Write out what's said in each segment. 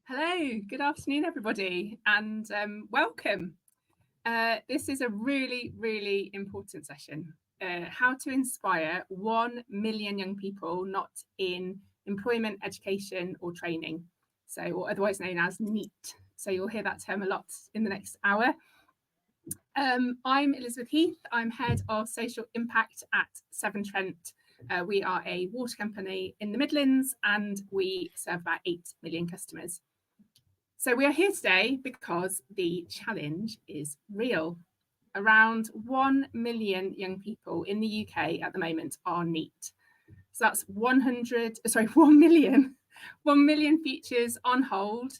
Hello, good afternoon, everybody, and welcome. This is a really, really important session. How to inspire 1 million young people not in employment, education, or training, or otherwise known as NEET. So you'll hear that term a lot in the next hour. I'm Elizabeth Heath. I'm Head of Social Impact at Severn Trent. We are a water company in the Midlands, and we serve about 8 million customers. So we are here today because the challenge is real. Around 1 million young people in the UK at the moment are NEET. So that's 1 million, 1 million futures on hold.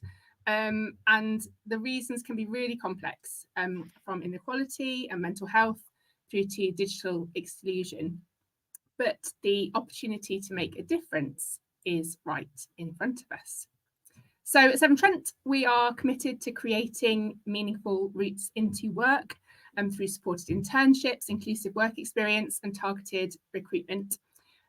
And the reasons can be really complex, from inequality and mental health through to digital exclusion. But the opportunity to make a difference is right in front of us. So at Severn Trent, we are committed to creating meaningful routes into work through supported internships, inclusive work experience, and targeted recruitment.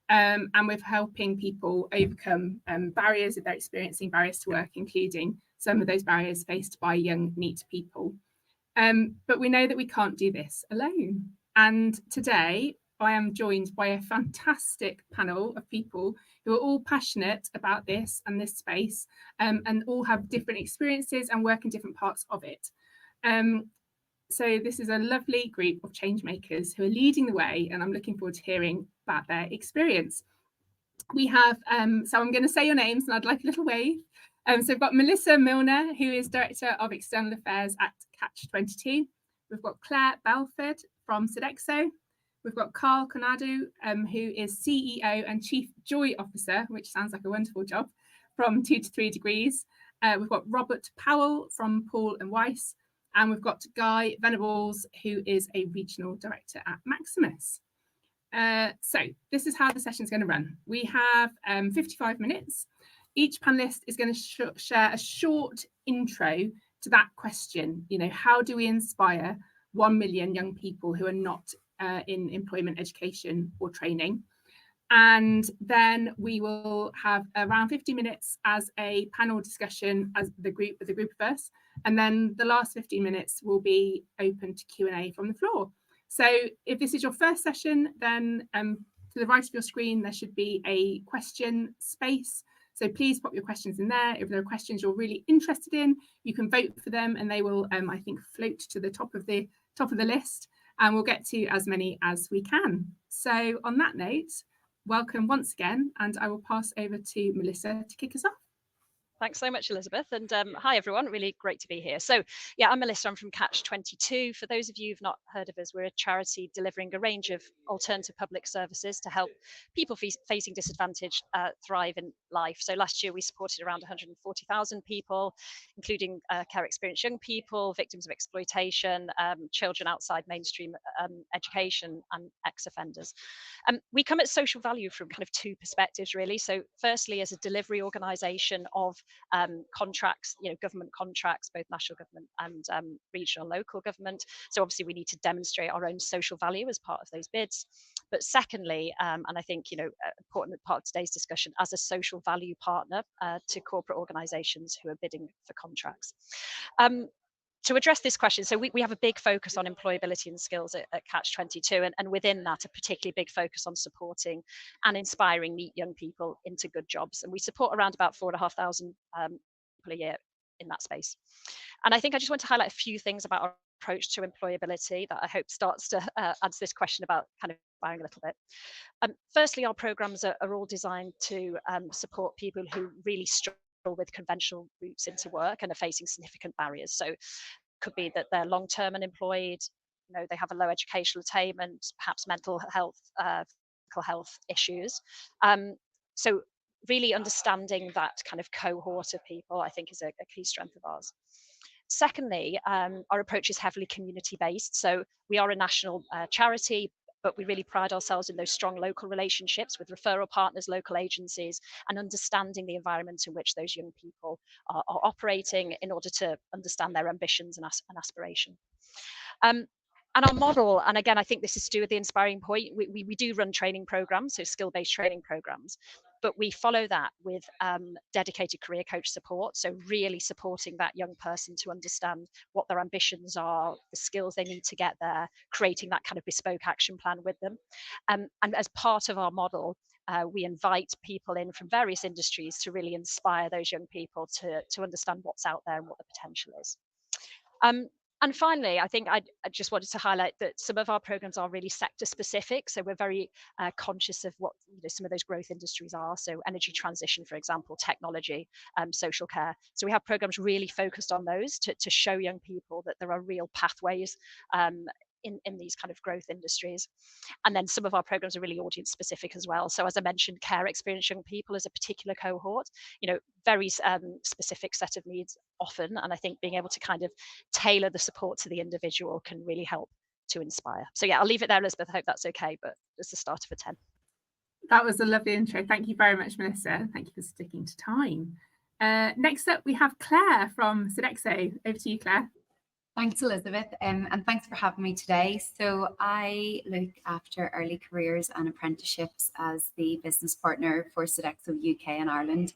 And we're helping people overcome barriers if they're experiencing barriers to work, including some of those barriers faced by young NEET people. But we know that we can't do this alone. And today, I am joined by a fantastic panel of people who are all passionate about this and this space, and all have different experiences and work in different parts of it. So this is a lovely group of change makers who are leading the way, and I'm looking forward to hearing about their experience. We have, so I'm going to say your names, and I'd like a little wave. So we've got Melissa Milner, who is Director of External Affairs at Catch-22. We've got Clare Belford from Sodexo. We've got Konadu, who is CEO and Chief Joy Officer, which sounds like a wonderful job, from 2 to 3 Degrees. We've got Robert Powell from Powell and Weiss, and we've got Guy Venables, who is a Regional Director at Maximus. So this is how the session is going to run. We have 55 minutes. Each panelist is going to share a short intro to that question. You know, how do we inspire 1 million young people who are not in employment, education, or training? And then we will have around 50 minutes as a panel discussion as the group of us. And then the last 15 minutes will be open to Q&A from the floor. So if this is your first session, then to the right of your screen, there should be a question space. So please pop your questions in there. If there are questions you're really interested in, you can vote for them, and they will, I think, float to the top of the list, and we'll get to as many as we can. So on that note, welcome once again, and I will pass over to Melissa to kick us off. Thanks so much, Elizabeth. And hi, everyone. Really great to be here. So, yeah, I'm Melissa. I'm from Catch-22. For those of you who've not heard of us, we're a charity delivering a range of alternative public services to help people facing disadvantage thrive in life. So last year, we supported around 140,000 people, including care experienced young people, victims of exploitation, children outside mainstream education, and ex-offenders. We come at social value from kind of 2 perspectives, really. So firstly, as a delivery organisation of contracts, government contracts, both national government and regional and local government. So obviously we need to demonstrate our own social value as part of those bids. But secondly, and I think, an important part of today's discussion, as a social value partner to corporate organisations who are bidding for contracts. To address this question, so we have a big focus on employability and skills at Catch-22, and within that, a particularly big focus on supporting and inspiring NEET young people into good jobs. And we support around about 4,500 people a year in that space. And I think I just want to highlight a few things about our approach to employability that I hope starts to answer this question about kind of inspiring a little bit. Firstly, our programs are all designed to support people who really struggle with conventional routes into work and are facing significant barriers. So it could be that they're long-term unemployed, they have a low educational attainment, perhaps mental health, physical health issues. So really understanding that kind of cohort of people, I think, is a key strength of ours. Secondly, our approach is heavily community-based. So we are a national charity, but we really pride ourselves in those strong local relationships with referral partners, local agencies, and understanding the environment in which those young people are operating in order to understand their ambitions and aspiration. And our model, and again, I think this is to do with the inspiring point, we do run training programs, so skill-based training programs, but we follow that with dedicated career coach support. So really supporting that young person to understand what their ambitions are, the skills they need to get there, creating that kind of bespoke action plan with them. And as part of our model, we invite people in from various industries to really inspire those young people to understand what's out there and what the potential is. And finally, I think I just wanted to highlight that some of our programs are really sector specific. So we're very conscious of what some of those growth industries are. So energy transition, for example, technology, social care. So we have programs really focused on those to show young people that there are real pathways in these kind of growth industries. And then some of our programs are really audience specific as well. So as I mentioned, care experienced young people is a particular cohort, very specific set of needs often. And I think being able to kind of tailor the support to the individual can really help to inspire. So yeah, I'll leave it there, Elizabeth. I hope that's okay, but it's the start of a 10. That was a lovely intro. Thank you very much, Melissa. Thank you for sticking to time. Next up, we have Clare from Sodexo. Over to you, Clare. Thanks, Elizabeth, and thanks for having me today. So I look after early careers and apprenticeships as the business partner for Sodexo UK and Ireland.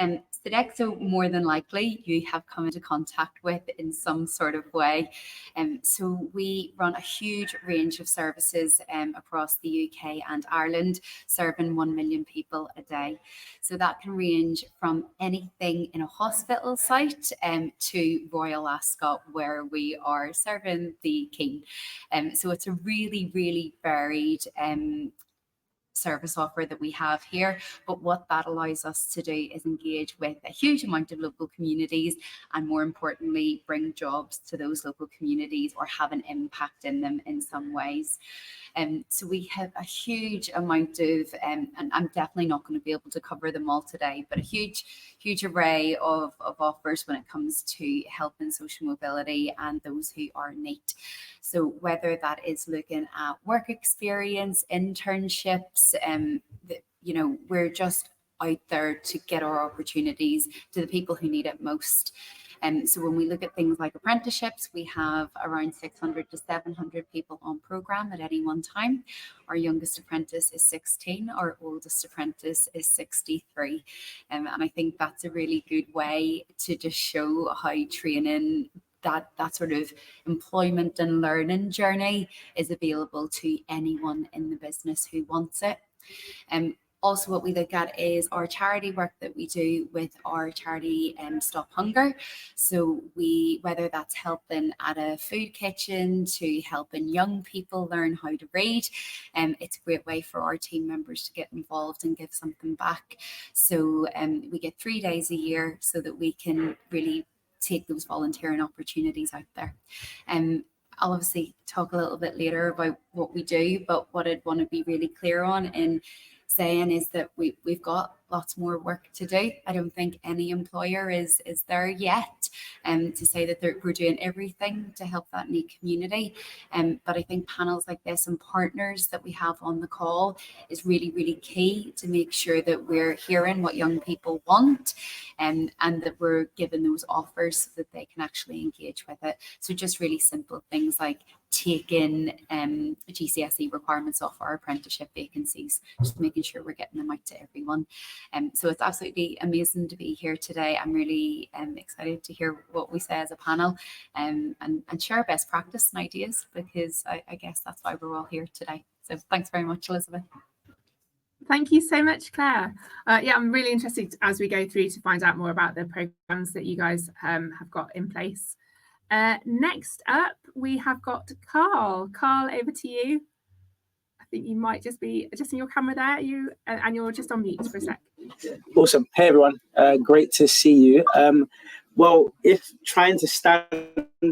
Sodexo, more than likely, you have come into contact with in some sort of way. So we run a huge range of services across the UK and Ireland, serving 1 million people a day. So that can range from anything in a hospital site to Royal Ascot, where we are serving the King. So it's a really, really varied service offer that we have here, but what that allows us to do is engage with a huge amount of local communities, and more importantly, bring jobs to those local communities or have an impact in them in some ways. So we have a huge amount of, and I'm definitely not going to be able to cover them all today, but a huge array of offers when it comes to health and social mobility and those who are NEET. So whether that is looking at work experience, internships, we're just out there to get our opportunities to the people who need it most. So when we look at things like apprenticeships, we have around 600 to 700 people on programme at any one time. Our youngest apprentice is 16, our oldest apprentice is 63. And I think that's a really good way to just show how training, that sort of employment and learning journey is available to anyone in the business who wants it. Also, what we look at is our charity work that we do with our charity Stop Hunger. So whether that's helping at a food kitchen to helping young people learn how to read, it's a great way for our team members to get involved and give something back. So we get 3 days a year so that we can really take those volunteering opportunities out there. I'll obviously talk a little bit later about what we do, but what I'd want to be really clear on in saying is that we've got lots more work to do. I don't think any employer is there yet to say that we're doing everything to help that NEET community. But I think panels like this and partners that we have on the call is really, really key to make sure that we're hearing what young people want and that we're giving those offers so that they can actually engage with it. So just really simple things like taking GCSE requirements off our apprenticeship vacancies, just making sure we're getting them out to everyone. So it's absolutely amazing to be here today. I'm really excited to hear what we say as a panel and share best practice and ideas, because I guess that's why we're all here today. So thanks very much, Elizabeth. Thank you so much, Clare. Yeah, I'm really interested as we go through to find out more about the programs that you guys have got in place. Next up, we have got Carl. Carl, over to you. I think you might just be adjusting your camera there, and you're just on mute for a sec. Awesome. Hey, everyone. Great to see you. Well, if trying to stand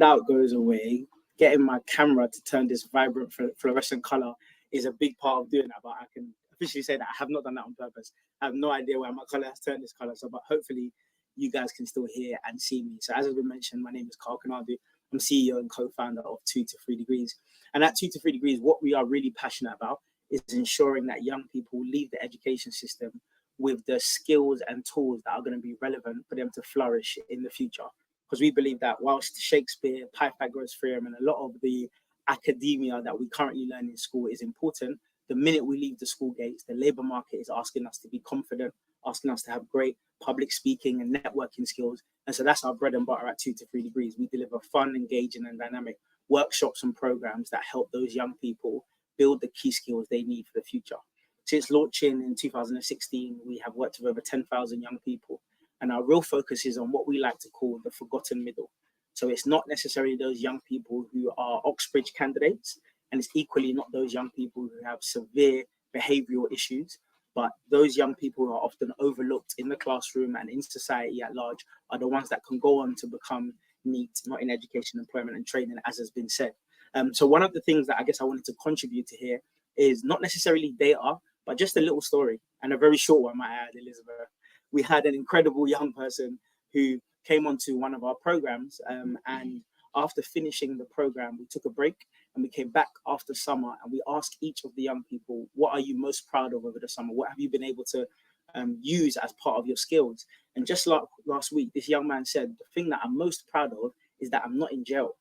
out goes away, getting my camera to turn this vibrant fluorescent color is a big part of doing that, but I can officially say that I have not done that on purpose. I have no idea why my color has turned this color, but hopefully you guys can still hear and see me. So as has been mentioned, my name is Konadu. I'm CEO and co-founder of 2 to 3 Degrees. And at 2 to 3 Degrees, what we are really passionate about is ensuring that young people leave the education system with the skills and tools that are going to be relevant for them to flourish in the future. Because we believe that whilst Shakespeare, Pythagoras theorem, and a lot of the academia that we currently learn in school is important, the minute we leave the school gates, the labour market is asking us to be confident, asking us to have great public speaking and networking skills. And so that's our bread and butter at 2 to 3 degrees. We deliver fun, engaging and dynamic workshops and programs that help those young people build the key skills they need for the future. Since launching in 2016, we have worked with over 10,000 young people. And our real focus is on what we like to call the forgotten middle. So it's not necessarily those young people who are Oxbridge candidates, and it's equally not those young people who have severe behavioural issues, but those young people who are often overlooked in the classroom and in society at large are the ones that can go on to become NEET, not in education, employment and training, as has been said. So one of the things that I guess I wanted to contribute to here is not necessarily data, but just a little story, and a very short one, might I add, Elizabeth. We had an incredible young person who came onto one of our programs, and after finishing the program, we took a break and we came back after summer, and we asked each of the young people, what are you most proud of over the summer? What have you been able to use as part of your skills? And just like last week, this young man said, the thing that I'm most proud of is that I'm not in jail.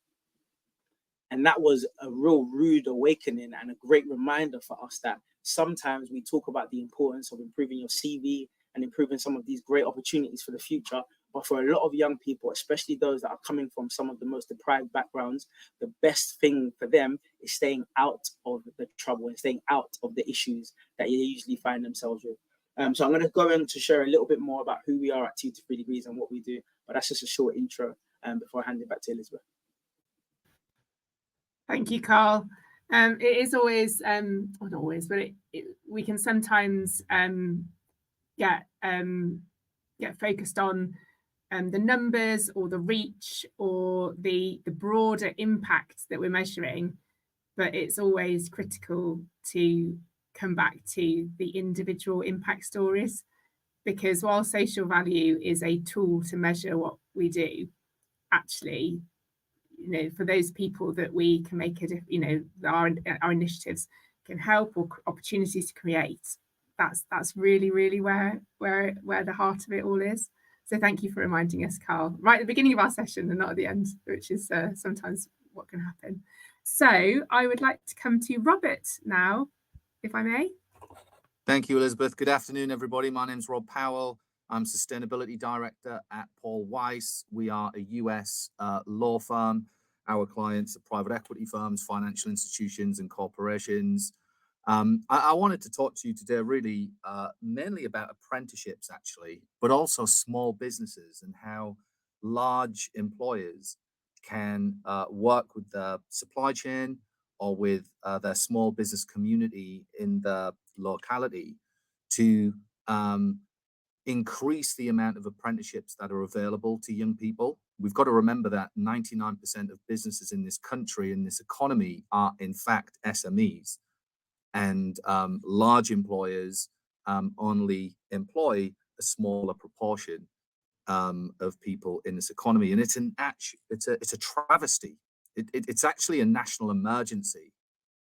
And that was a real rude awakening and a great reminder for us that sometimes we talk about the importance of improving your CV and improving some of these great opportunities for the future. But for a lot of young people, especially those that are coming from some of the most deprived backgrounds, the best thing for them is staying out of the trouble and staying out of the issues that they usually find themselves with. So I'm going to go in to share a little bit more about who we are at 2 to 3 degrees and what we do. But that's just a short intro before I hand it back to Elizabeth. Thank you, Carl. It is always, well, not always, but we can sometimes get focused on the numbers or the reach or the broader impact that we're measuring, but it's always critical to come back to the individual impact stories, because while social value is a tool to measure what we do, actually, for those people that we can make our initiatives can help, or opportunities to create, that's really where the heart of it all is. So thank you for reminding us, Carl, right at the beginning of our session and not at the end, which is sometimes what can happen. So I would like to come to Robert now, if I may. Thank you, Elizabeth. Good afternoon, everybody. My name's Rob Powell. I'm Sustainability Director at Weiss. We are a US law firm. Our clients are private equity firms, financial institutions, and corporations. I wanted to talk to you today really mainly about apprenticeships, actually, but also small businesses and how large employers can work with the supply chain or with their small business community in the locality to increase the amount of apprenticeships that are available to young people. We've got to remember that 99% of businesses in this country, in this economy, are in fact SMEs. And large employers only employ a smaller proportion of people in this economy. And it's a travesty. It's actually a national emergency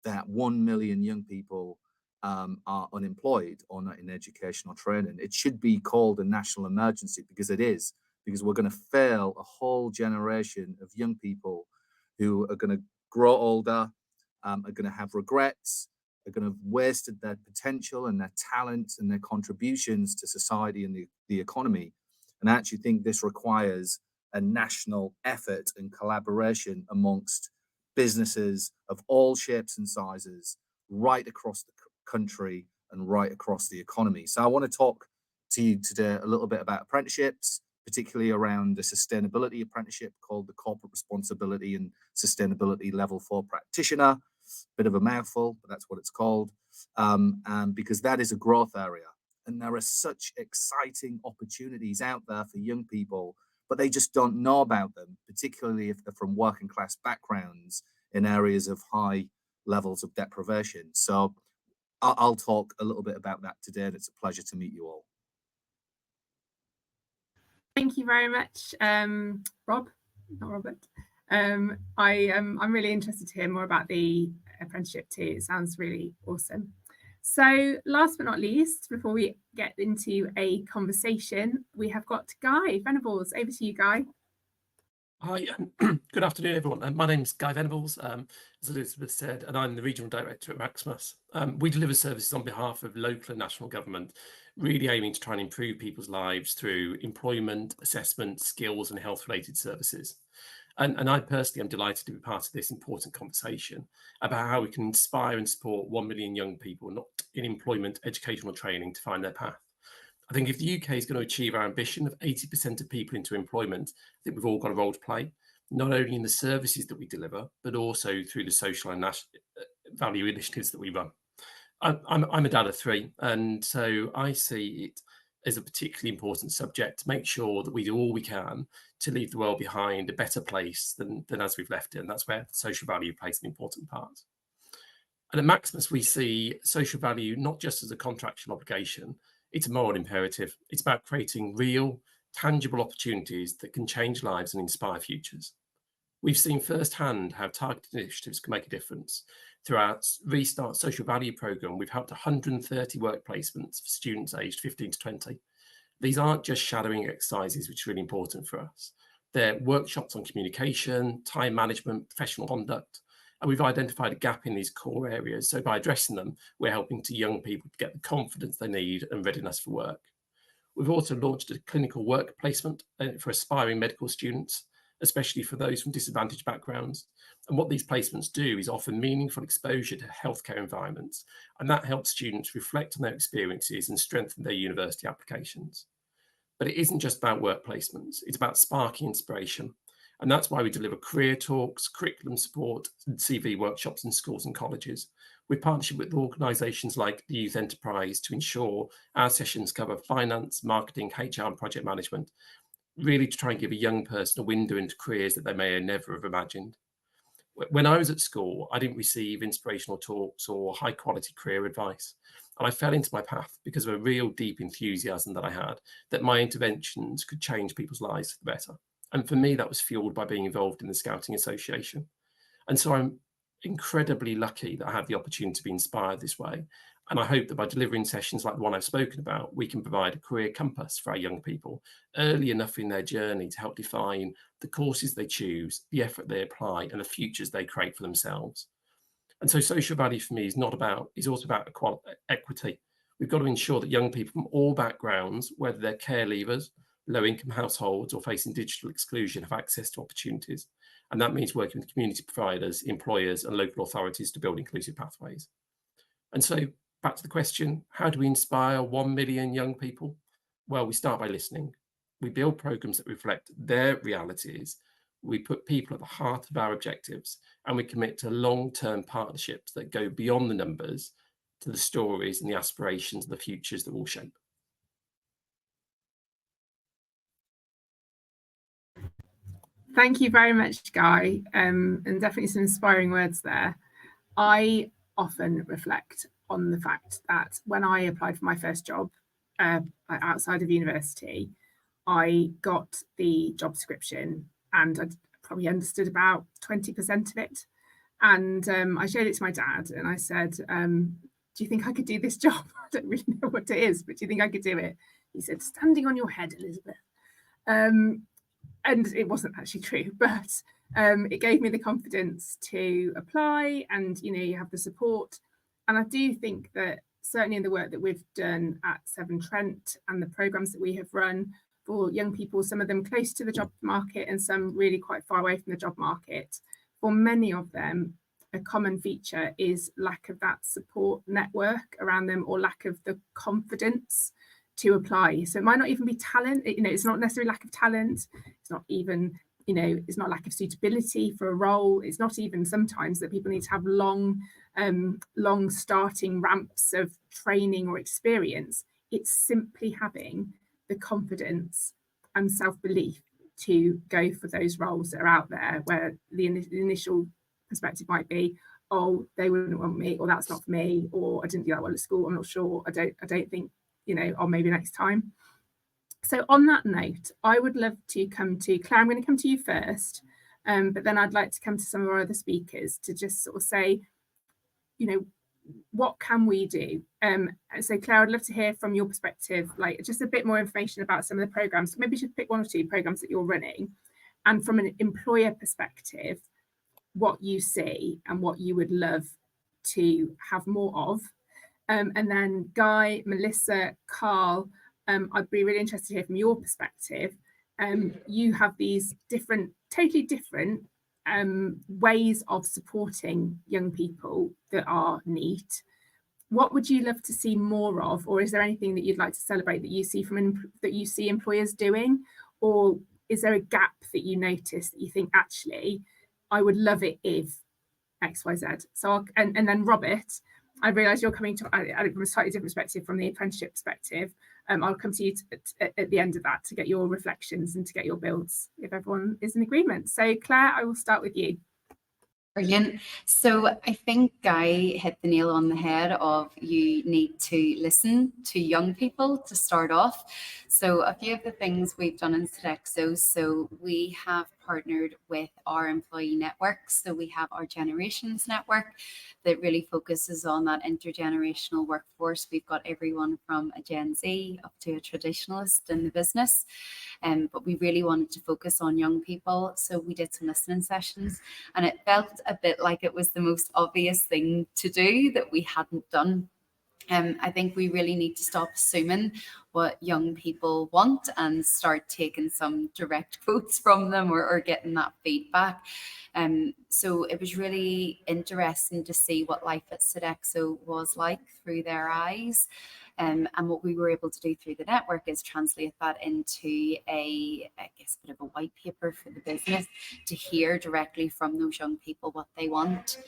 that 1 million young people are unemployed or not in education or training. It should be called a national emergency, because it is, because we're going to fail a whole generation of young people who are going to grow older, are going to have regrets, are going to have wasted their potential and their talent and their contributions to society and the economy. And I actually think this requires a national effort and collaboration amongst businesses of all shapes and sizes right across the country and right across the economy. So I want to talk to you today a little bit about apprenticeships, particularly around the sustainability apprenticeship called the Corporate Responsibility and Sustainability Level 4 Practitioner. Bit of a mouthful, but that's what it's called, and because that is a growth area. And there are such exciting opportunities out there for young people, but they just don't know about them, particularly if they're from working class backgrounds in areas of high levels of deprivation. So I'll talk a little bit about that today, and it's a pleasure to meet you all. Thank you very much, Rob, not Robert. I'm really interested to hear more about the apprenticeship too. It sounds really awesome. So last but not least, before we get into a conversation, we have got Guy Venables. Over to you, Guy. Hi, good afternoon, everyone. My name's Guy Venables, as Elizabeth said, and I'm the Regional Director at Maximus. We deliver services on behalf of local and national government, really aiming to try and improve people's lives through employment, assessment, skills and health-related services. And I personally am delighted to be part of this important conversation about how we can inspire and support 1 million young people not in employment, educational training to find their path. I think if the UK is going to achieve our ambition of 80% of people into employment, I think we've all got a role to play, not only in the services that we deliver, but also through the social and value initiatives that we run. I'm a dad of 3, and so I see it as a particularly important subject to make sure that we do all we can to leave the world behind a better place than as we've left it, and that's where social value plays an important part. And at Maximus, we see social value not just as a contractual obligation, it's a moral imperative. It's about creating real, tangible opportunities that can change lives and inspire futures. We've seen firsthand how targeted initiatives can make a difference. Through our Restart Social Value programme, we've helped 130 work placements for students aged 15 to 20. These aren't just shadowing exercises, which is really important for us. They're workshops on communication, time management, professional conduct, and we've identified a gap in these core areas. So by addressing them, we're helping to young people to get the confidence they need and readiness for work. We've also launched a clinical work placement for aspiring medical students, especially for those from disadvantaged backgrounds. And what these placements do is offer meaningful exposure to healthcare environments, and that helps students reflect on their experiences and strengthen their university applications. But it isn't just about work placements, it's about sparking inspiration. And that's why we deliver career talks, curriculum support, and CV workshops in schools and colleges, with partnership with organisations like the Youth Enterprise to ensure our sessions cover finance, marketing, HR and project management, really to try and give a young person a window into careers that they may never have imagined. When I was at school, I didn't receive inspirational talks or high quality career advice. And I fell into my path because of a real deep enthusiasm that I had, that my interventions could change people's lives for the better. And for me, that was fueled by being involved in the Scouting Association. And so I'm incredibly lucky that I have the opportunity to be inspired this way. And I hope that by delivering sessions like the one I've spoken about, we can provide a career compass for our young people early enough in their journey to help define the courses they choose, the effort they apply, and the futures they create for themselves. And so social value for me is also about equity. We've got to ensure that young people from all backgrounds, whether they're care leavers, low-income households or facing digital exclusion, have access to opportunities. And that means working with community providers, employers and local authorities to build inclusive pathways. And so back to the question, how do we inspire 1 million young people? Well, we start by listening. We build programs that reflect their realities. We put people at the heart of our objectives, and we commit to long-term partnerships that go beyond the numbers to the stories and the aspirations and the futures that we'll shape. Thank you very much, Guy, and definitely some inspiring words there. I often reflect on the fact that when I applied for my first job outside of university, I got the job description and I probably understood about 20% of it. And I showed it to my dad and I said, do you think I could do this job? I don't really know what it is, but do you think I could do it? He said, standing on your head, Elizabeth. And it wasn't actually true, but it gave me the confidence to apply, and you have the support. And I do think that certainly in the work that we've done at Severn Trent and the programmes that we have run for young people, some of them close to the job market and some really quite far away from the job market, for many of them, a common feature is lack of that support network around them, or lack of the confidence to apply. So it might not even be talent, it's not necessarily lack of talent, it's not even, it's not lack of suitability for a role, it's not even sometimes that people need to have long starting ramps of training or experience. It's simply having the confidence and self-belief to go for those roles that are out there, where the initial perspective might be, oh, they wouldn't want me, or that's not for me, or I didn't do that well at school, I'm not sure, I don't think, or maybe next time. So on that note, I would love to come to Clare. I'm going to come to you first, but then I'd like to come to some of our other speakers to just sort of say, what can we do? So Clare, I'd love to hear from your perspective, like just a bit more information about some of the programmes. Maybe you should pick one or two programmes that you're running, and from an employer perspective, what you see and what you would love to have more of. And then Guy, Melissa, Carl, I'd be really interested to hear from your perspective. You have these totally different ways of supporting young people that are NEET. What would you love to see more of, or is there anything that you'd like to celebrate that you see that you see employers doing, or is there a gap that you notice that you think actually I would love it if X, Y, Z? So and then Robert, I realise you're coming to a slightly different perspective from the apprenticeship perspective. I'll come to you at the end of that to get your reflections and to get your builds if everyone is in agreement. So Claire, I will start with you. Brilliant. So I think Guy hit the nail on the head of you need to listen to young people to start off. So a few of the things we've done in Sodexo, so we have partnered with our employee networks. So we have our generations network that really focuses on that intergenerational workforce. We've got everyone from a Gen Z up to a traditionalist in the business. But we really wanted to focus on young people. So we did some listening sessions, and it felt a bit like it was the most obvious thing to do that we hadn't done. I think we really need to stop assuming what young people want and start taking some direct quotes from them or getting that feedback. So it was really interesting to see what life at Sodexo was like through their eyes. And what we were able to do through the network is translate that into a bit of a white paper for the business to hear directly from those young people what they want.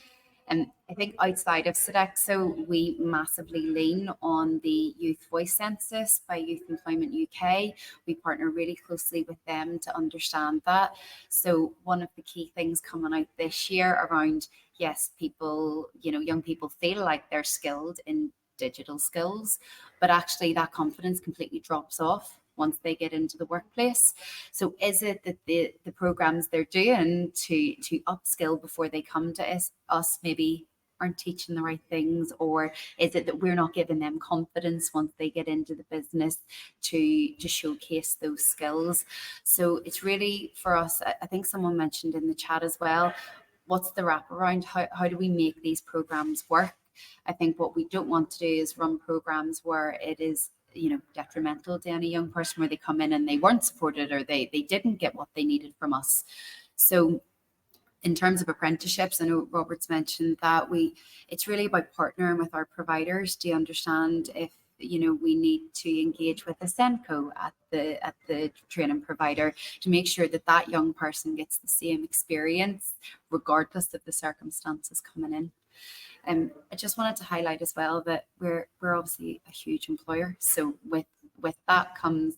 And I think outside of Sodexo, we massively lean on the Youth Voice Census by Youth Employment UK. We partner really closely with them to understand that. So one of the key things coming out this year around, yes, people, young people feel like they're skilled in digital skills, but actually that confidence completely drops off once they get into the workplace. So is it that the programs they're doing to upskill before they come to us maybe aren't teaching the right things, or is it that we're not giving them confidence once they get into the business to showcase those skills? So it's really for us, I think someone mentioned in the chat as well, what's the wraparound? How do we make these programs work? I think what we don't want to do is run programs where it is detrimental to any young person, where they come in and they weren't supported or they didn't get what they needed from us. So in terms of apprenticeships, I know Robert's mentioned that it's really about partnering with our providers to understand if we need to engage with a SENCO at the training provider to make sure that young person gets the same experience regardless of the circumstances coming in. I just wanted to highlight as well that we're obviously a huge employer. So with that comes,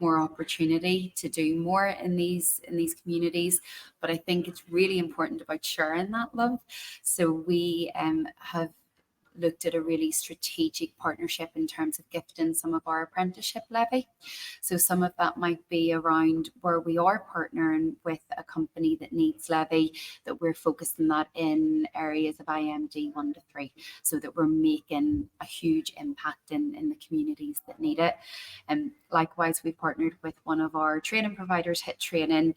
more opportunity to do more in these communities. But I think it's really important about sharing that love. So we have looked at a really strategic partnership in terms of gifting some of our apprenticeship levy. So some of that might be around where we are partnering with a company that needs levy, that we're focusing that in areas of IMD 1 to 3, so that we're making a huge impact in the communities that need it. And likewise, we partnered with one of our training providers, HIT Training,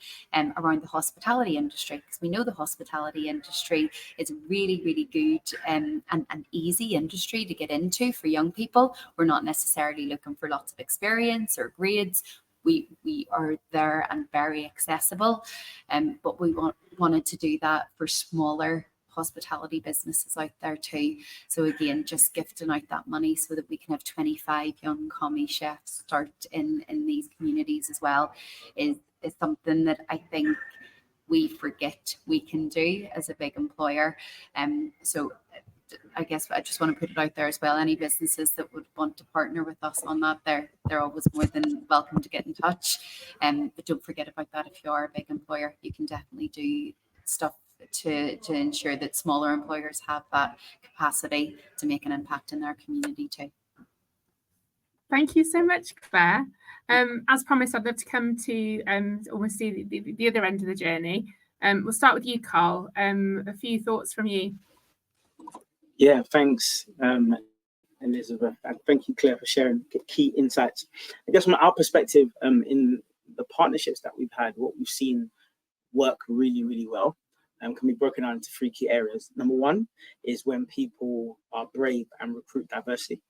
around the hospitality industry, because we know the hospitality industry is really, really good and easy industry to get into for young people. We're not necessarily looking for lots of experience or grades. We are there and very accessible, but we wanted to do that for smaller hospitality businesses out there too. So again, just gifting out that money so that we can have 25 young commie chefs start in these communities as well is something that I think we forget we can do as a big employer. So I guess I just want to put it out there as well. Any businesses that would want to partner with us on that, they're always more than welcome to get in touch. But don't forget about that. If you are a big employer, you can definitely do stuff to ensure that smaller employers have that capacity to make an impact in their community too. Thank you so much, Claire. As promised, I'd love to come to almost see the other end of the journey. We'll start with you, Carl. A few thoughts from you. Yeah, thanks, Elizabeth, and thank you, Claire, for sharing key insights. I guess from our perspective, in the partnerships that we've had, what we've seen work really, really well, can be broken down into 3 key areas. Number 1 is when people are brave and recruit diversity.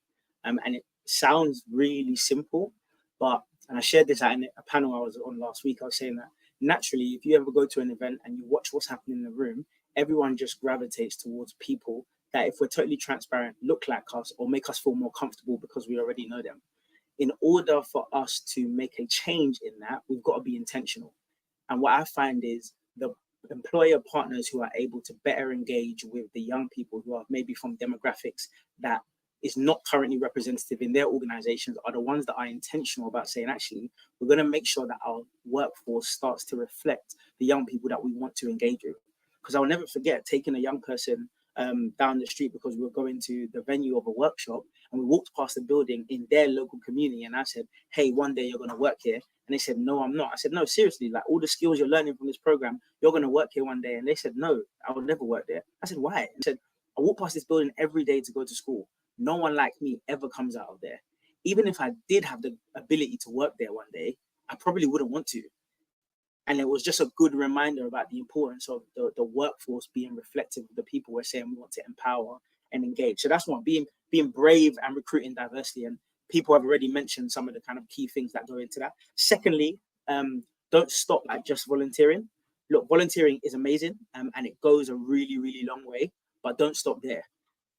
And it sounds really simple, but, and I shared this at a panel I was on last week, I was saying that naturally, if you ever go to an event and you watch what's happening in the room, everyone just gravitates towards people that, if we're totally transparent, look like us or make us feel more comfortable because we already know them. In order for us to make a change in that, we've got to be intentional. And what I find is the employer partners who are able to better engage with the young people who are maybe from demographics that is not currently representative in their organizations are the ones that are intentional about saying, actually, we're going to make sure that our workforce starts to reflect the young people that we want to engage with. Because I'll never forget taking a young person down the street because we were going to the venue of a workshop, and we walked past the building in their local community, and I said, hey, one day you're going to work here. And they said, no, I'm not. I said, no, seriously, like all the skills you're learning from this program, you're going to work here one day. And they said, no, I will never work there. I said, why? And they said, I walk past this building every day to go to school. No one like me ever comes out of there. Even if I did have the ability to work there one day, I probably wouldn't want to. And it was just a good reminder about the importance of the workforce being reflective of the people we're saying we want to empower and engage. So that's one, being brave and recruiting diversity. And people have already mentioned some of the kind of key things that go into that. Secondly, don't stop at just volunteering. Look, volunteering is amazing and it goes a really, really long way, but don't stop there.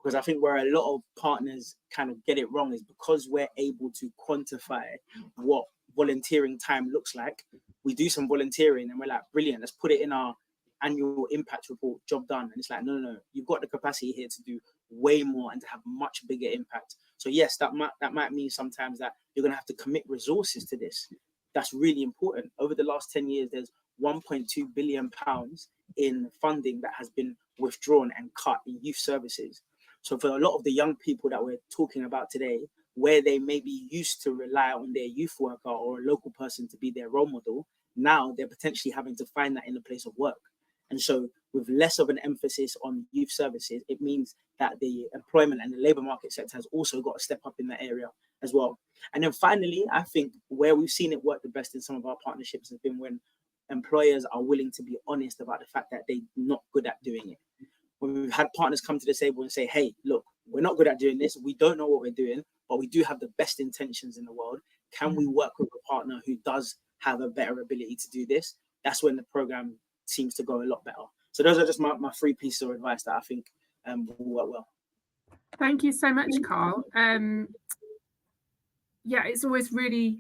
Because I think where a lot of partners kind of get it wrong is because we're able to quantify what volunteering time looks like. We do some volunteering and we're like, brilliant, let's put it in our annual impact report, job done. And it's like, no, you've got the capacity here to do way more and to have much bigger impact. So yes, that might mean sometimes that you're going to have to commit resources to this. That's really important. Over the last 10 years, there's 1.2 billion pounds in funding that has been withdrawn and cut in youth services. So for a lot of the young people that we're talking about today, where they maybe used to rely on their youth worker or a local person to be their role model, now they're potentially having to find that in the place of work. And so with less of an emphasis on youth services, it means that the employment and the labour market sector has also got to step up in that area as well. And then finally, I think where we've seen it work the best in some of our partnerships has been when employers are willing to be honest about the fact that they're not good at doing it. When we've had partners come to the table and say, hey, look, we're not good at doing this. We don't know what we're doing, but we do have the best intentions in the world. Can we work with a partner who does have a better ability to do this? That's when the program seems to go a lot better. So those are just my 3 pieces of advice that I think will work well. Thank you so much, Carl. Yeah, it's always really,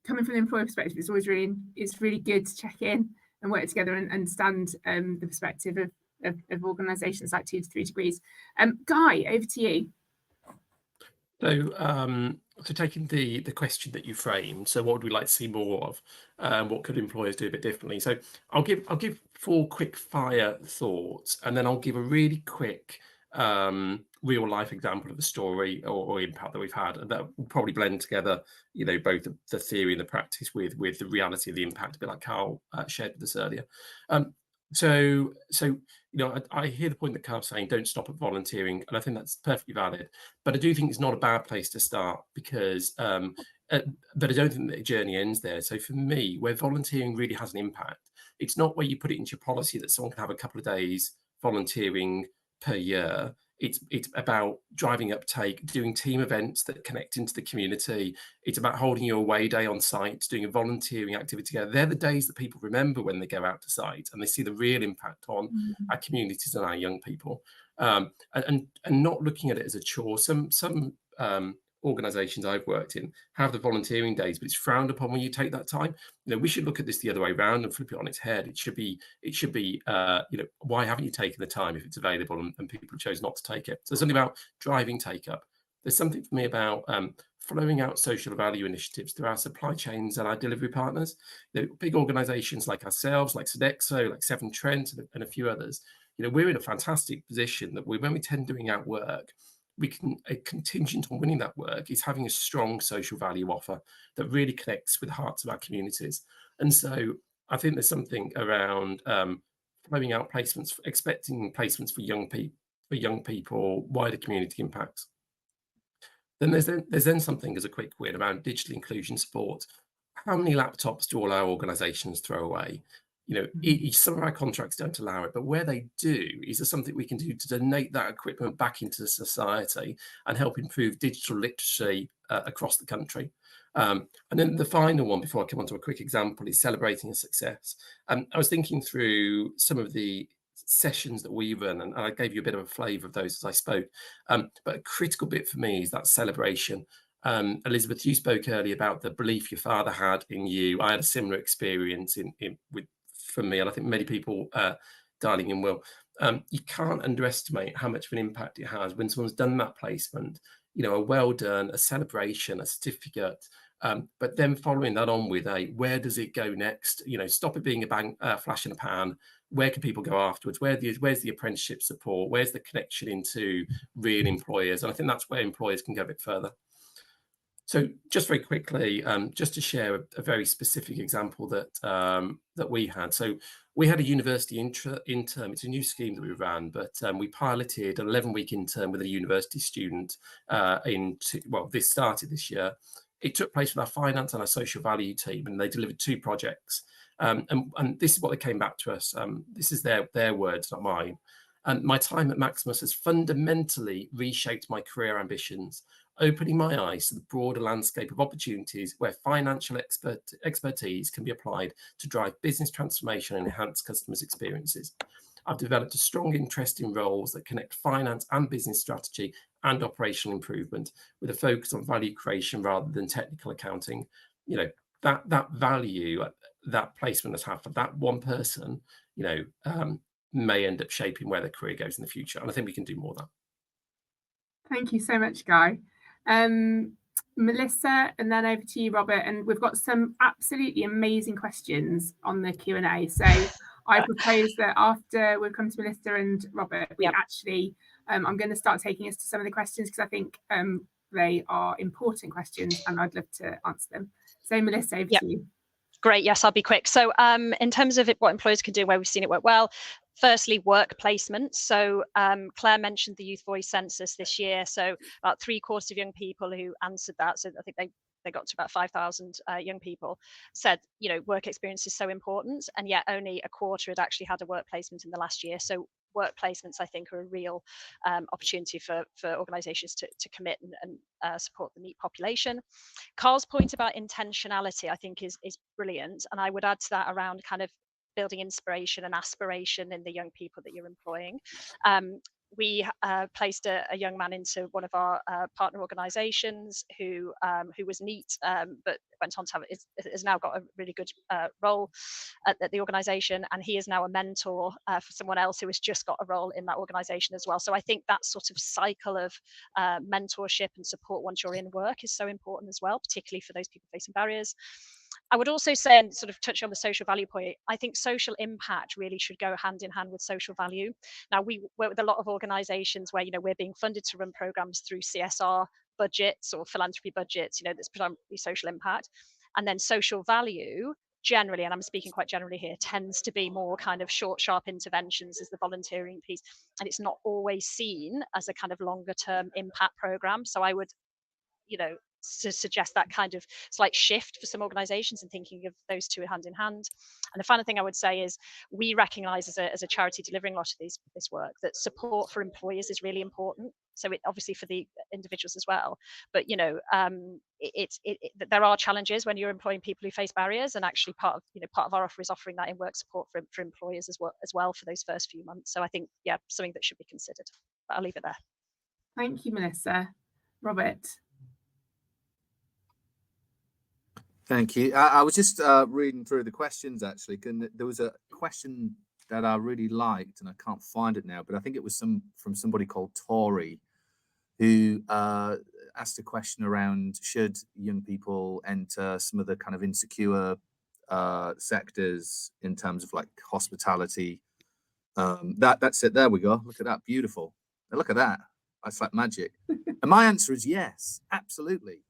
coming from the employer perspective, it's really good to check in and work together and understand the perspective of organisations like 2 to 3 degrees. Guy, over to you. So taking the question that you framed, so what would we like to see more of? What could employers do a bit differently? So I'll give 4 quick fire thoughts, and then I'll give a really quick real life example of a story or impact that we've had, and that will probably blend together, both the theory and the practice with the reality of the impact, a bit like Carl shared with us earlier. So I hear the point that Carl's saying, don't stop at volunteering, and I think that's perfectly valid. But I do think it's not a bad place to start because, but I don't think that the journey ends there. So for me, where volunteering really has an impact, it's not where you put it into your policy that someone can have a couple of days volunteering per year. It's about driving uptake, doing team events that connect into the community. It's about holding your away day on site, doing a volunteering activity together. They're the days that people remember when they go out to site and they see the real impact on our communities and our young people. And not looking at it as a chore. Some organisations I've worked in have the volunteering days, but it's frowned upon when you take that time. We should look at this the other way around and flip it on its head. It should be why haven't you taken the time if it's available and people chose not to take it? So there's something about driving take up. There's something for me about flowing out social value initiatives through our supply chains and our delivery partners. Big organisations like ourselves, like Sodexo, like Severn Trent, and a few others. We're in a fantastic position that when we tend doing our work, a contingent on winning that work is having a strong social value offer that really connects with the hearts of our communities. And so I think there's something around flowing out placements, expecting placements for young people, wider community impacts. Then there's something as a quick win around digital inclusion support. how many laptops do all our organisations throw away? You know, some of our contracts don't allow it, but where they do, is there something we can do to donate that equipment back into society and help improve digital literacy across the country? And then the final one, before I come on to a quick example, is celebrating a success. I was thinking through some of the sessions that we run, and I gave you a bit of a flavour of those as I spoke. But a critical bit for me is that celebration. Elizabeth, you spoke earlier about the belief your father had in you. I had a similar experience from me, and I think many people dialing in will. You can't underestimate how much of an impact it has when someone's done that placement. You know, a well done, a celebration, a certificate, but then following that on with a where does it go next? You know, stop it being a flash in a pan. Where can people go afterwards? Where's the apprenticeship support? Where's the connection into real employers? And I think that's where employers can go a bit further. So just very quickly, just to share a very specific example that we had. So we had a university intern. It's a new scheme that we ran, but we piloted an 11-week intern with a university student this started this year. It took place with our finance and our social value team, and they delivered 2 projects. And this is what they came back to us. This is their words, not mine. And my time at Maximus has fundamentally reshaped my career ambitions, opening my eyes to the broader landscape of opportunities where financial expertise can be applied to drive business transformation and enhance customers' experiences. I've developed a strong interest in roles that connect finance and business strategy and operational improvement, with a focus on value creation rather than technical accounting. You know, that value that placement has had for that one person, you know, may end up shaping where their career goes in the future. And I think we can do more of that. Thank you so much, Guy. Melissa, and then over to you, Robert. And we've got some absolutely amazing questions on the Q&A. So I propose that after we've come to Melissa and Robert, we actually, I'm going to start taking us to some of the questions, because I think they are important questions and I'd love to answer them. So Melissa, over to you. Great. Yes, I'll be quick. So in terms of what employers can do, where we've seen it work well, firstly, work placements. So Clare mentioned the Youth Voice Census this year. So about 3/4 of young people who answered that, so I think they got to about 5,000 young people, said, you know, work experience is so important, and yet only 1/4 had actually had a work placement in the last year. So work placements, I think, are a real opportunity for organisations to commit and support the NEET population. Carl's point about intentionality, I think, is brilliant, and I would add to that around kind of building inspiration and aspiration in the young people that you're employing. We placed a young man into one of our partner organisations who was NEET, but went on to has now got a really good role at the organisation, and he is now a mentor for someone else who has just got a role in that organisation as well. So I think that sort of cycle of mentorship and support once you're in work is so important as well, particularly for those people facing barriers. I would also say, and sort of touch on the social value point, I think social impact really should go hand in hand with social value. Now, we work with a lot of organisations where, you know, we're being funded to run programmes through CSR budgets or philanthropy budgets, you know, that's predominantly social impact. And then social value, generally, and I'm speaking quite generally here, tends to be more kind of short, sharp interventions as the volunteering piece. And it's not always seen as a kind of longer term impact programme. So I would, you know, to suggest that kind of slight shift for some organisations and thinking of those two hand in hand. And the final thing I would say is we recognise as a charity delivering a lot of this work that support for employers is really important. So it obviously for the individuals as well, but you know, there are challenges when you're employing people who face barriers, and actually part of our offer is offering that in work support for employers as well for those first few months. So I think, yeah, something that should be considered. But I'll leave it there. Thank you, Melissa. Robert. Thank you. I was just reading through the questions, actually, and there was a question that I really liked, and I can't find it now, but I think it was from somebody called Tori, who asked a question around should young people enter some of the kind of insecure sectors in terms of like hospitality. That's it. There we go. Look at that. Beautiful. Look at that. That's like magic. And my answer is yes, absolutely.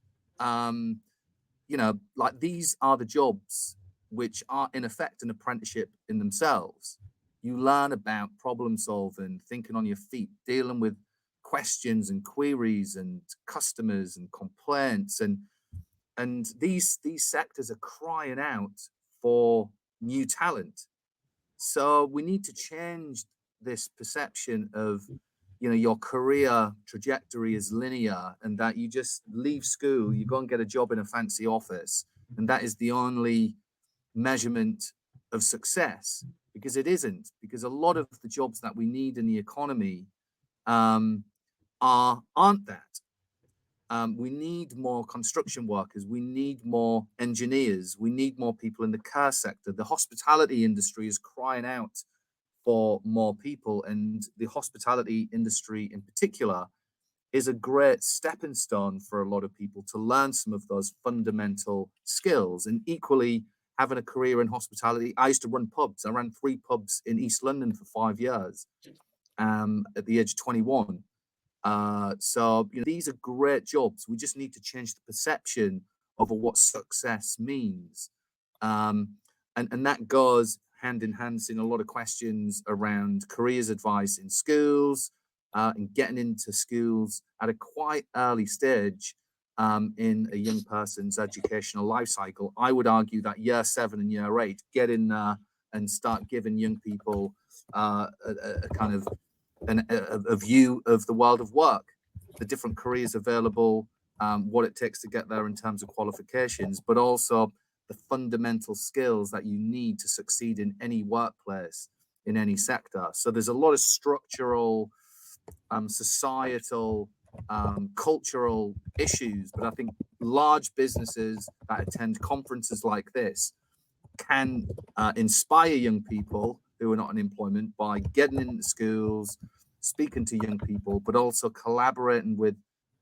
You know, like these are the jobs which are in effect an apprenticeship in themselves. You learn about problem solving, thinking on your feet, dealing with questions and queries and customers and complaints. And And these sectors are crying out for new talent. So we need to change this perception of, you know, your career trajectory is linear and that you just leave school, you go and get a job in a fancy office, and that is the only measurement of success, because it isn't. Because a lot of the jobs that we need in the economy aren't that. We need more construction workers. We need more engineers. We need more people in the care sector. The hospitality industry is crying out for more people, and the hospitality industry in particular is a great stepping stone for a lot of people to learn some of those fundamental skills. And equally, having a career in hospitality, I used to run pubs. I ran 3 pubs in East London for 5 years at the age of 21. So, you know, these are great jobs. We just need to change the perception of what success means. And that goes hand in hand in a lot of questions around careers advice in schools, and getting into schools at a quite early stage in a young person's educational life cycle. I would argue that year 7 and year 8, get in there and start giving young people a kind of a view of the world of work, the different careers available, what it takes to get there in terms of qualifications, but also the fundamental skills that you need to succeed in any workplace, in any sector. So there's a lot of structural, societal, cultural issues, but I think large businesses that attend conferences like this can inspire young people who are not in employment by getting into schools, speaking to young people, but also collaborating with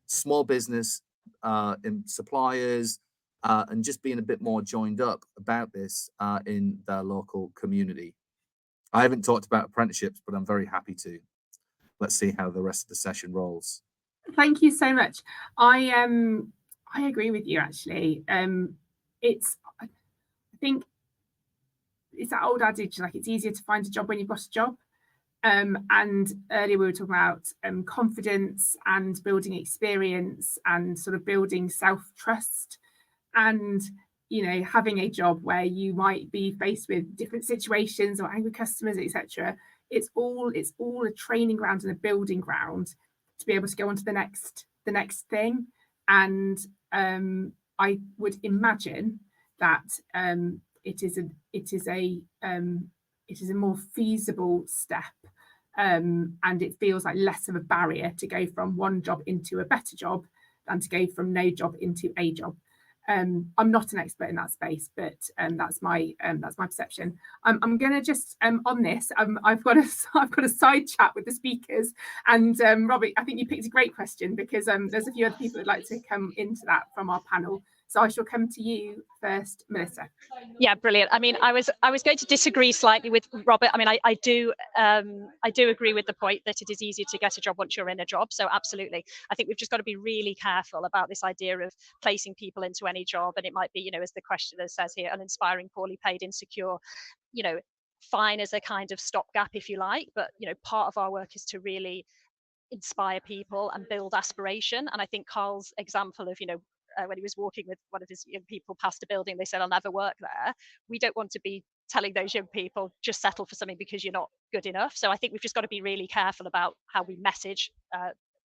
small business and suppliers, and just being a bit more joined up about this in their local community. I haven't talked about apprenticeships, but I'm very happy to. Let's see how the rest of the session rolls. Thank you so much. I agree with you, actually. I think it's that old adage, like, it's easier to find a job when you've got a job. And earlier we were talking about confidence and building experience and sort of building self-trust, and, you know, having a job where you might be faced with different situations or angry customers, etc. It's all a training ground and a building ground to be able to go on to the next thing. And I would imagine that it is a more feasible step, and it feels like less of a barrier to go from one job into a better job than to go from no job into a job. I'm not an expert in that space, but that's my perception. I'm going to just on this. I've got a side chat with the speakers, and Robert, I think you picked a great question, because there's a few other people who'd like to come into that from our panel. So I shall come to you first, Melissa. Yeah, brilliant. I mean, I was going to disagree slightly with Robert. I mean, I do agree with the point that it is easier to get a job once you're in a job. So absolutely, I think we've just got to be really careful about this idea of placing people into any job. And it might be, you know, as the questioner says here, uninspiring, poorly paid, insecure, you know, fine as a kind of stopgap, if you like. But, you know, part of our work is to really inspire people and build aspiration. And I think Carl's example of, you know, when he was walking with one of his young people past a building, they said, "I'll never work there." We don't want to be telling those young people, just settle for something because you're not good enough. So I think we've just got to be really careful about how we message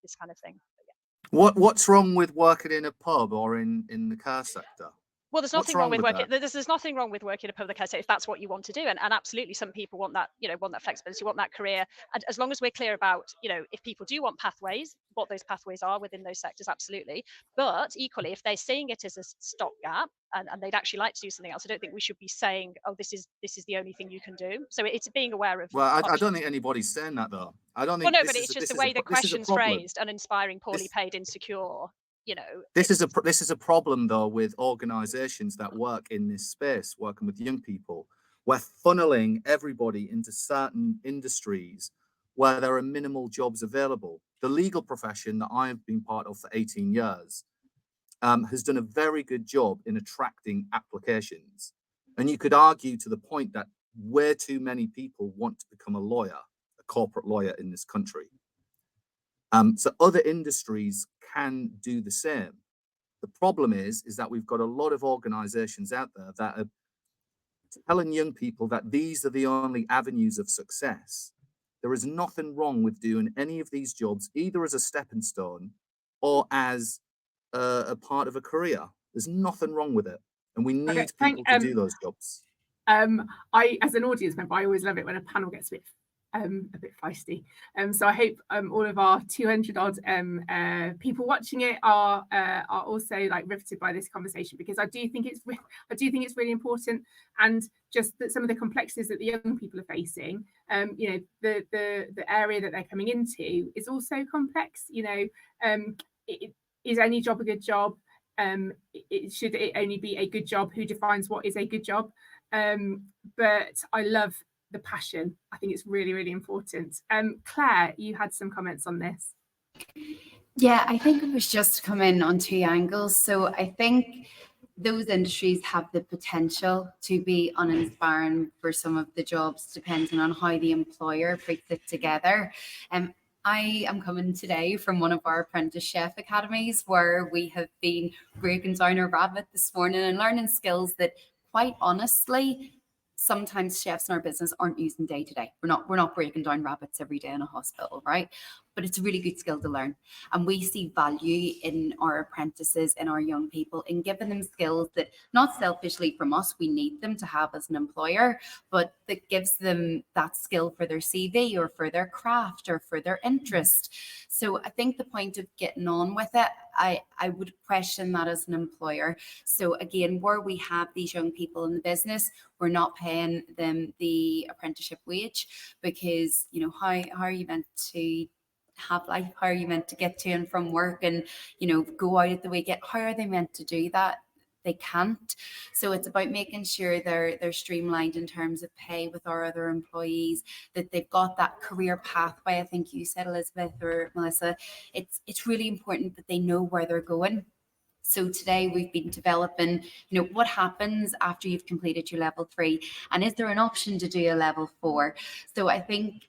this kind of thing. Yeah. What's wrong with working in a pub or in the car sector? Well, there's nothing wrong with working. There's nothing wrong with working in a public sector if that's what you want to do, and absolutely, some people want that, you know, want that flexibility, want that career. And as long as we're clear about, you know, if people do want pathways, what those pathways are within those sectors, absolutely. But equally, if they're seeing it as a stopgap and they'd actually like to do something else, I don't think we should be saying, "Oh, this is the only thing you can do." So it's being aware of. Well, I don't think anybody's saying that, though. I don't think. Well, no, but it's just the way the question's phrased: uninspiring, poorly paid, insecure. You know, this is a problem, though, with organizations that work in this space, working with young people. We're funneling everybody into certain industries where there are minimal jobs available. The legal profession that I've been part of for 18 years has done a very good job in attracting applications. And you could argue to the point that way too many people want to become a lawyer, a corporate lawyer in this country. So other industries can do the same. The The problem is that we've got a lot of organizations out there that are telling young people that these are the only avenues of success. There is nothing wrong with doing any of these jobs, either as a stepping stone or as a part of a career. There's nothing wrong with it. And we need people to do those jobs. I, as an audience member, I always love it when a panel gets a bit feisty. So I hope all of our 200 odd people watching it are also like riveted by this conversation, because I do think it's really important, and just that some of the complexities that the young people are facing, you know, the area that they're coming into is also complex. You know, is any job a good job? Should it only be a good job? Who defines what is a good job? But I love the passion. I think it's really, really important. Claire, you had some comments on this. Yeah, I think it was just to come in on two angles. So I think those industries have the potential to be uninspiring for some of the jobs, depending on how the employer puts it together. I am coming today from one of our apprentice chef academies, where we have been breaking down a rabbit this morning and learning skills that, quite honestly, sometimes chefs in our business aren't using day to day. We're not breaking down rabbits every day in a hospital, right? But it's a really good skill to learn. And we see value in our apprentices, in our young people, in giving them skills that, not selfishly from us, we need them to have as an employer, but that gives them that skill for their CV or for their craft or for their interest. So I think the point of getting on with it, I would question that as an employer. So again, where we have these young people in the business, we're not paying them the apprenticeship wage, because, you know, how are you meant to have life? How are you meant to get to and from work and, you know, go out at the weekend? How are they meant to do that? They can't. So it's about making sure they're streamlined in terms of pay with our other employees, that they've got that career pathway. I think you said, Elizabeth or Melissa, it's really important that they know where they're going. So today we've been developing, you know, what happens after you've completed your level 3, and is there an option to do a level 4? So I think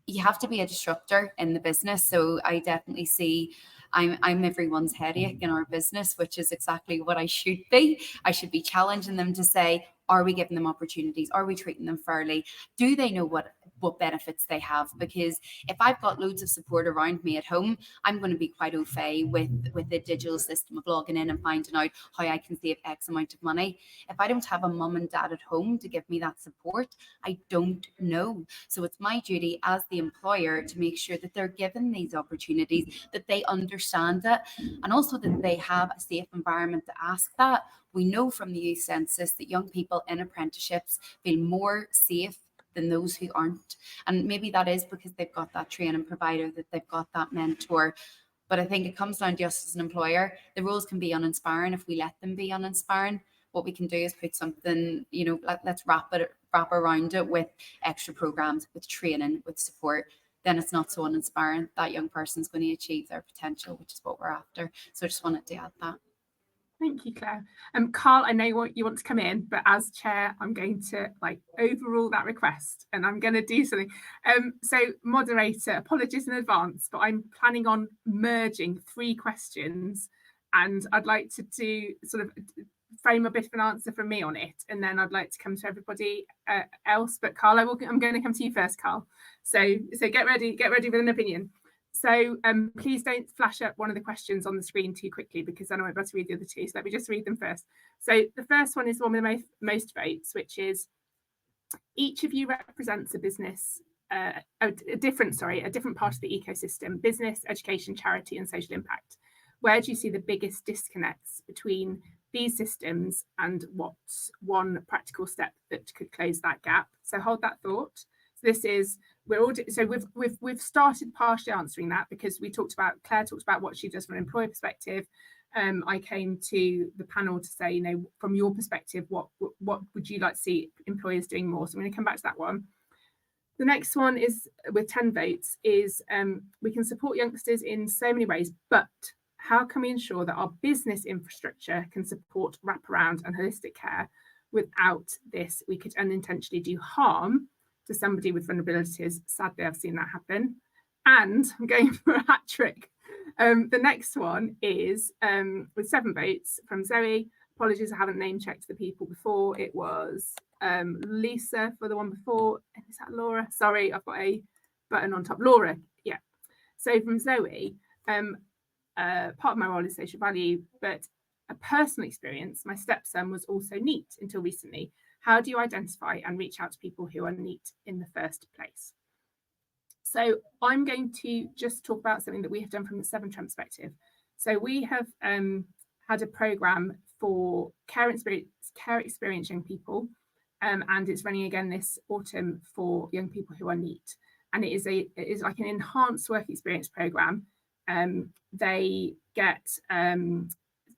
you have to be a disruptor in the business. So I definitely see I'm everyone's headache in our business, which is exactly what I should be. I should be challenging them to say, are we giving them opportunities? Are we treating them fairly? Do they know what benefits they have? Because if I've got loads of support around me at home, I'm going to be quite au fait with the digital system of logging in and finding out how I can save X amount of money. If I don't have a mum and dad at home to give me that support, I don't know. So it's my duty as the employer to make sure that they're given these opportunities, that they understand it, and also that they have a safe environment to ask that. We know from the youth census that young people in apprenticeships feel more safe than those who aren't. And maybe that is because they've got that training provider, that they've got that mentor. But I think it comes down to us as an employer. The roles can be uninspiring if we let them be uninspiring. What we can do is put something, you know, let's wrap around it with extra programs, with training, with support. Then it's not so uninspiring. That young person's going to achieve their potential, which is what we're after. So I just wanted to add that. Thank you, Claire. Carl, I know you want to come in, but as chair, I'm going to overrule that request, and I'm going to do something. So, moderator, apologies in advance, but I'm planning on merging 3 questions, and I'd like to do sort of frame a bit of an answer from me on it, and then I'd like to come to everybody else. But Carl, I'm going to come to you first, Carl. So get ready with an opinion. So please don't flash up one of the questions on the screen too quickly, because then I won't be able to read the other 2. So let me just read them first. So the first one is the one with the most votes, which is, each of you represents a business, a different part of the ecosystem: business, education, charity, and social impact. Where do you see the biggest disconnects between these systems, and what's one practical step that could close that gap? So hold that thought. This is, we've started partially answering that, because Claire talked about what she does from an employer perspective. I came to the panel to say, you know, from your perspective, what would you like to see employers doing more? So I'm going to come back to that one. The next one is, with 10 votes, is we can support youngsters in so many ways, but how can we ensure that our business infrastructure can support wraparound and holistic care? Without this, we could unintentionally do harm to somebody with vulnerabilities. Sadly, I've seen that happen. And I'm going for a hat trick. The next one is with 7 votes from Zoe. Apologies, I haven't name checked the people before. It was Lisa for the one before. Is that Laura? Sorry, I've got a button on top. Laura, yeah. So from Zoe, part of my role is social value, but a personal experience, my stepson was also NEET until recently. How do you identify and reach out to people who are NEET in the first place? So I'm going to just talk about something that we have done from the Severn Trent perspective. So we have had a programme for care experience young people, and it's running again this autumn for young people who are NEET. And it is like an enhanced work experience programme. They get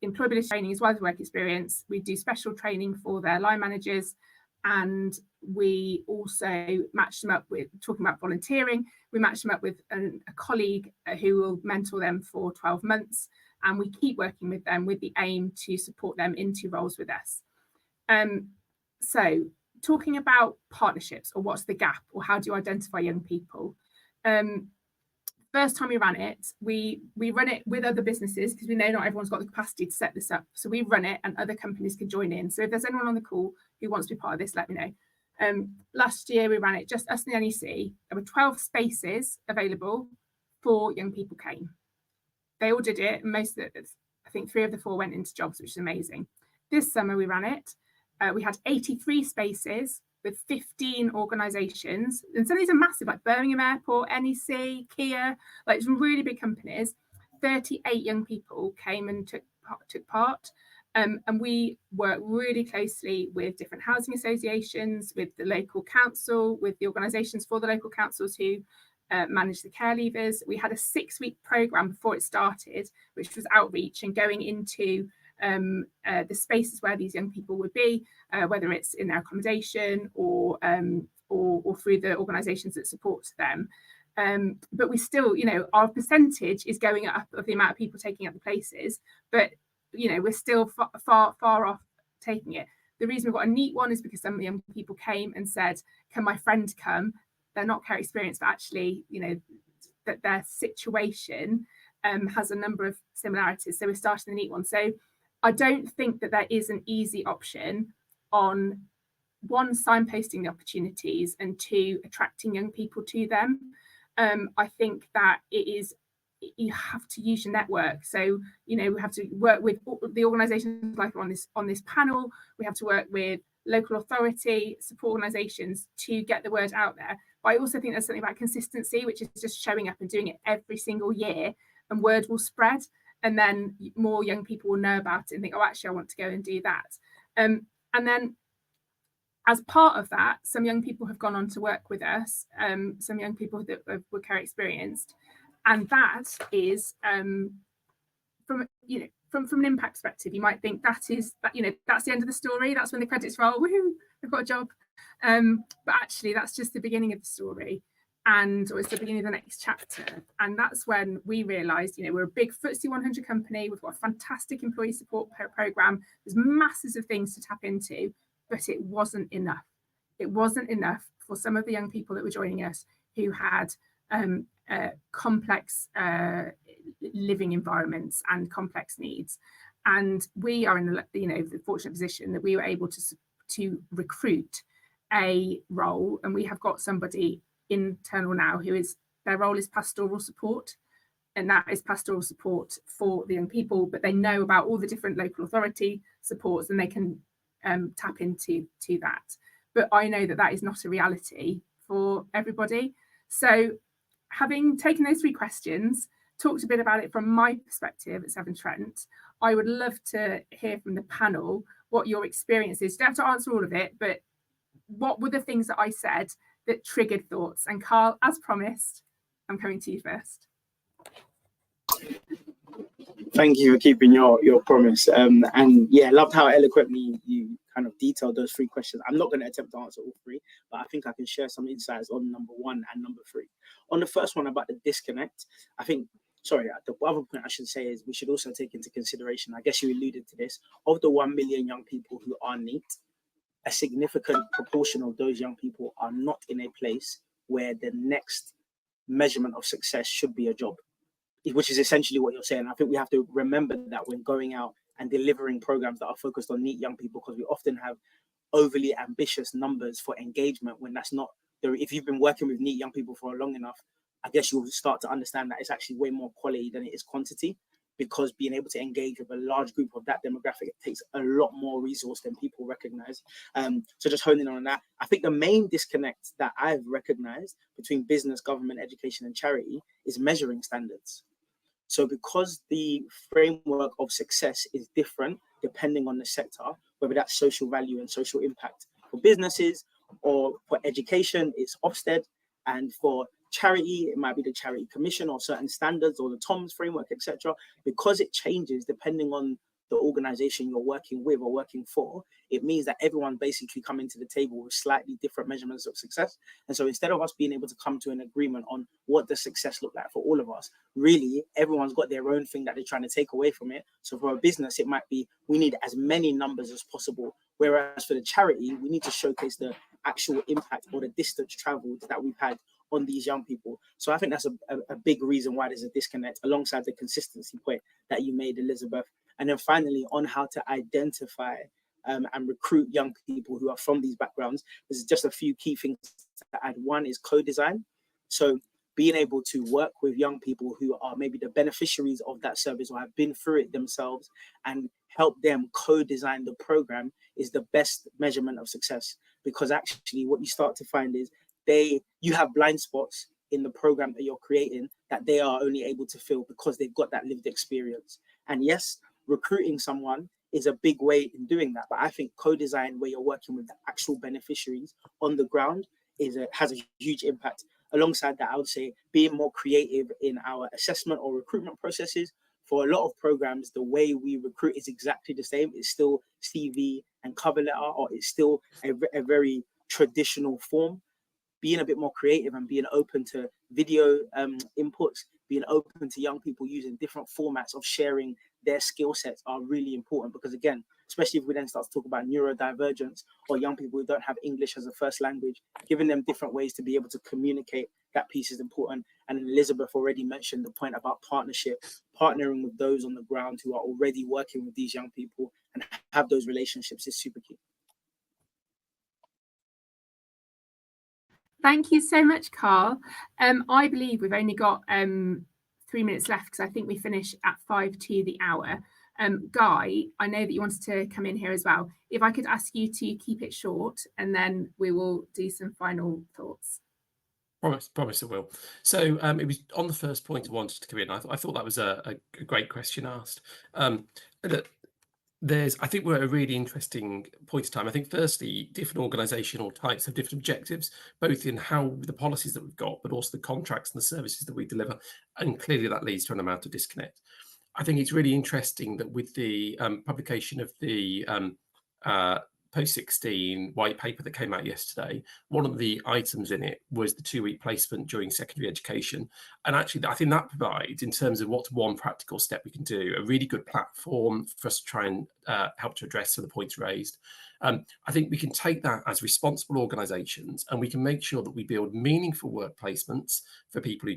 employability training as well as work experience. We do special training for their line managers, and we also match them up with, talking about volunteering, we match them up with a colleague who will mentor them for 12 months, and we keep working with them with the aim to support them into roles with us. So talking about partnerships, or what's the gap, or how do you identify young people? First time we ran it, we run it with other businesses because we know not everyone's got the capacity to set this up. So we run it and other companies can join in. So if there's anyone on the call who wants to be part of this, let me know. Last year we ran it, just us and the NEC. There were 12 spaces available, 4 young people came. They all did it, and most of it, I think 3 of the 4 went into jobs, which is amazing. This summer we ran it. We had 83 spaces with 15 organisations, and some of these are massive, like Birmingham Airport, NEC, Kia, like some really big companies. 38 young people came and took part. And we work really closely with different housing associations, with the local council, with the organisations for the local councils who manage the care leavers. We had a 6-week programme before it started, which was outreach and going into the spaces where these young people would be, whether it's in their accommodation or through the organisations that support them. But we still, you know, our percentage is going up of the amount of people taking up the places, but you know, we're still far off taking it. The reason we've got a NEET one is because some young people came and said, can my friend come? They're not care experienced, but actually, you know, that their situation has a number of similarities. So we're starting the NEET one. So I don't think that there is an easy option on, 1, signposting the opportunities, and 2, attracting young people to them. I think that it is, you have to use your network. So, you know, we have to work with the organisations like on this panel. We have to work with local authority, support organisations to get the word out there. But I also think there's something about consistency, which is just showing up and doing it every single year, and word will spread. And then more young people will know about it and think, oh, actually, I want to go and do that. And then as part of that, some young people have gone on to work with us, some young people that were care experienced. And that is from an impact perspective, you might think that's the end of the story. That's when the credits roll. Woohoo, they've got a job. But actually, that's just the beginning of the story, or it's the beginning of the next chapter. And that's when we realised, you know, we're a big FTSE 100 company. We've got a fantastic employee support programme. There's masses of things to tap into, but it wasn't enough. It wasn't enough for some of the young people that were joining us who had complex living environments and complex needs. And we are in the fortunate position that we were able to recruit a role, and we have got somebody internal now who is, their role is pastoral support, and that is pastoral support for the young people, but they know about all the different local authority supports, and they can tap into that. But I know that that is not a reality for everybody. So having taken those 3 questions, talked a bit about it from my perspective at Severn Trent, I would love to hear from the panel what your experience is. You don't have to answer all of it, but what were the things that I said that triggered thoughts? And Carl, as promised, I'm coming to you first. Thank you for keeping your promise. And yeah, loved how eloquently you kind of detailed those 3 questions. I'm not going to attempt to answer all 3, but I think I can share some insights on number 1 and number 3. On the first one about the disconnect, I think, sorry, the other point I should say is we should also take into consideration, I guess you alluded to this, of the 1 million young people who are NEET, a significant proportion of those young people are not in a place where the next measurement of success should be a job. which is essentially what you're saying. I think we have to remember that when going out and delivering programs that are focused on NEET young people, because we often have overly ambitious numbers for engagement when that's not there. If you've been working with NEET young people for long enough, I guess you'll start to understand that it's actually way more quality than it is quantity, because being able to engage with a large group of that demographic, it takes a lot more resource than people recognize. So just honing on that, I think the main disconnect that I've recognized between business, government, education, and charity is measuring standards. So because the framework of success is different depending on the sector, whether that's social value and social impact for businesses, or for education, it's Ofsted, and for charity, it might be the Charity Commission or certain standards or the TOMS framework, etc. Because it changes depending on the organization you're working with or working for, it means that everyone basically coming to the table with slightly different measurements of success. And so instead of us being able to come to an agreement on what does success look like for all of us, really everyone's got their own thing that they're trying to take away from it. So for a business, it might be we need as many numbers as possible, whereas for the charity, we need to showcase the actual impact or the distance traveled that we've had on these young people. So I think that's a big reason why there's a disconnect, alongside the consistency point that you made, Elizabeth. And then finally, on how to identify and recruit young people who are from these backgrounds, there's just a few key things to add. One is co-design. So being able to work with young people who are maybe the beneficiaries of that service or have been through it themselves and help them co-design the program is the best measurement of success. Because actually what you start to find is you have blind spots in the program that you're creating that they are only able to fill because they've got that lived experience. And yes, recruiting someone is a big way in doing that. But I think co-design, where you're working with the actual beneficiaries on the ground, has a huge impact. Alongside that, I would say being more creative in our assessment or recruitment processes. For a lot of programs, the way we recruit is exactly the same. It's still CV and cover letter, or it's still a very traditional form. Being a bit more creative and being open to video inputs, being open to young people using different formats of sharing their skill sets are really important. Because again, especially if we then start to talk about neurodivergence or young people who don't have English as a first language, giving them different ways to be able to communicate that piece is important. And Elizabeth already mentioned the point about partnership, partnering with those on the ground who are already working with these young people and have those relationships is super key. Thank you so much, Carl. I believe we've only got 3 minutes left, because I think we finish at 5 to the hour. Guy, I know that you wanted to come in here as well. If I could ask you to keep it short, and then we will do some final thoughts. Promise I will. So it was on the first point I wanted to come in. I thought that was a great question asked. I think we're at a really interesting point in time. I think firstly, different organisational types have different objectives, both in how the policies that we've got, but also the contracts and the services that we deliver. And clearly that leads to an amount of disconnect. I think it's really interesting that with the publication of the post-16 white paper that came out yesterday, one of the items in it was the 2-week placement during secondary education. And actually, I think that provides, in terms of what's one practical step we can do, a really good platform for us to try and help to address some of the points raised. I think we can take that as responsible organisations, and we can make sure that we build meaningful work placements for people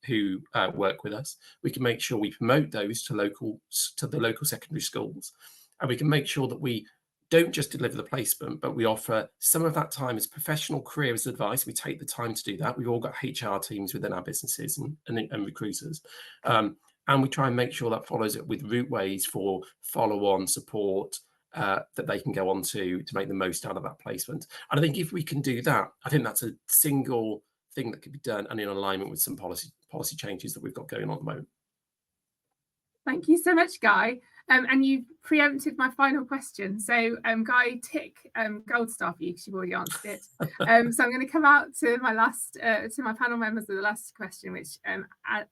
who work with us. We can make sure we promote those to the local secondary schools, and we can make sure that we don't just deliver the placement, but we offer some of that time as professional careers advice. We take the time to do that. We've all got HR teams within our businesses and recruiters. And we try and make sure that follows it with routeways for follow-on support that they can go on to make the most out of that placement. And I think if we can do that, I think that's a single thing that could be done and in alignment with some policy changes that we've got going on at the moment. Thank you so much, Guy. And you've preempted my final question. So, Guy, tick gold star for you because you've already answered it. So I'm going to come out to my panel members with the last question, which,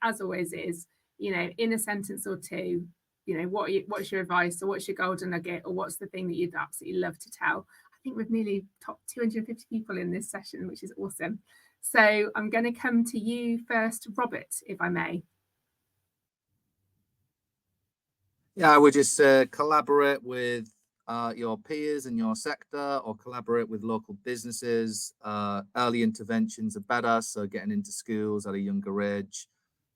as always, is, in a sentence or two, what's your advice, or what's your golden nugget, or what's the thing that you'd absolutely love to tell? I think we've nearly topped 250 people in this session, which is awesome. So I'm going to come to you first, Robert, if I may. Yeah, I would just collaborate with your peers in your sector, or collaborate with local businesses. Early interventions are better, so getting into schools at a younger age.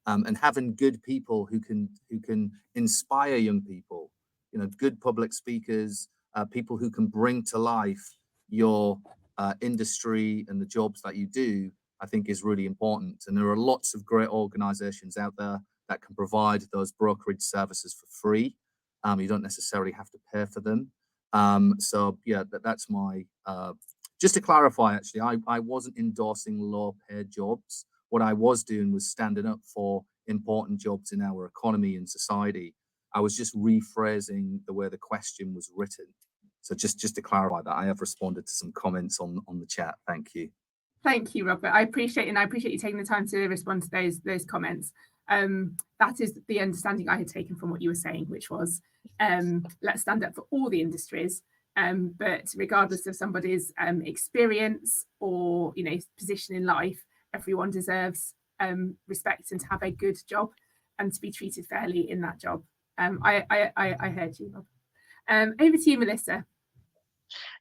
and having good people who can inspire young people, you know, good public speakers, people who can bring to life your industry and the jobs that you do, I think is really important. And there are lots of great organizations out there that can provide those brokerage services for free. You don't necessarily have to pay for them. So yeah, that's my, just to clarify, actually, I wasn't endorsing low paid jobs. What I was doing was standing up for important jobs in our economy and society. I was just rephrasing the way the question was written. So just to clarify that, I have responded to some comments on the chat. Thank you. Thank you, Robert. I appreciate you taking the time to respond to those comments. That is the understanding I had taken from what you were saying, which was let's stand up for all the industries, but regardless of somebody's experience or, you know, position in life, everyone deserves respect and to have a good job and to be treated fairly in that job. I heard you, Rob. Over to you, Melissa.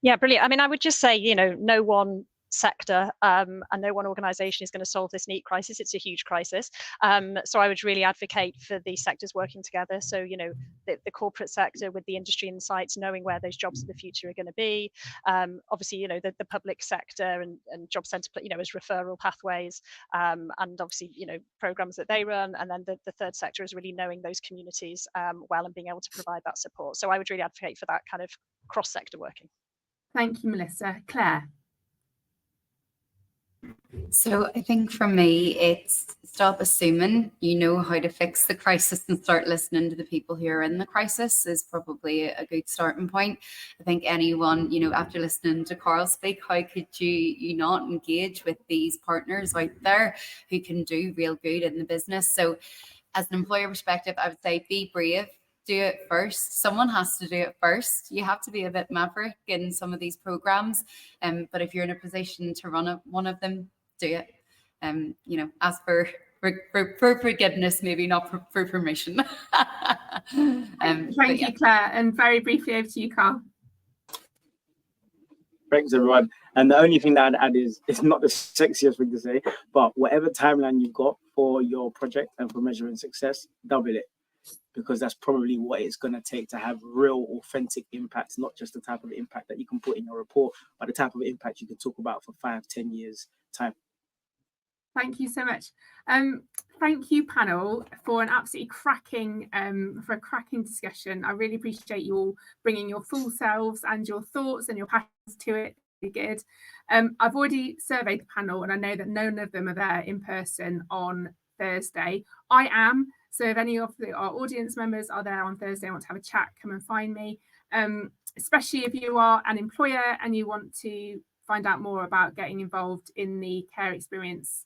Yeah, brilliant. I mean, I would just say, you know, no one sector and no one organisation is going to solve this NEET crisis. It's a huge crisis. So I would really advocate for the sectors working together. So, you know, the corporate sector with the industry insights, knowing where those jobs of the future are going to be. Obviously, you know, the public sector and job centre, you know, as referral pathways, and obviously, you know, programmes that they run. And then the third sector is really knowing those communities well and being able to provide that support. So I would really advocate for that kind of cross-sector working. Thank you, Melissa. Claire. So I think for me, it's stop assuming you know how to fix the crisis and start listening to the people who are in the crisis is probably a good starting point. I think anyone, you know, after listening to Carl speak, how could you not engage with these partners out there who can do real good in the business? So as an employer perspective, I would say be brave. Do it first. Someone has to do it first. You have to be a bit maverick in some of these programs. But if you're in a position to run one of them, do it. You know, ask for forgiveness, maybe not for permission. Thank you, Claire. And very briefly over to you, Carl. Thanks, everyone. And the only thing that I'd add is it's not the sexiest thing to say, but whatever timeline you've got for your project and for measuring success, double it. Because that's probably what it's going to take to have real authentic impact, not just the type of impact that you can put in your report, but the type of impact you can talk about for 5-10 years time. Thank you so much. Thank you, panel, for an absolutely cracking discussion. I really appreciate you all bringing your full selves and your thoughts and your passions to it. Really good. I've already surveyed the panel and I know that none of them are there in person on Thursday. I am. So if any of our audience members are there on Thursday and want to have a chat, come and find me. Especially if you are an employer and you want to find out more about getting involved in the Care Experience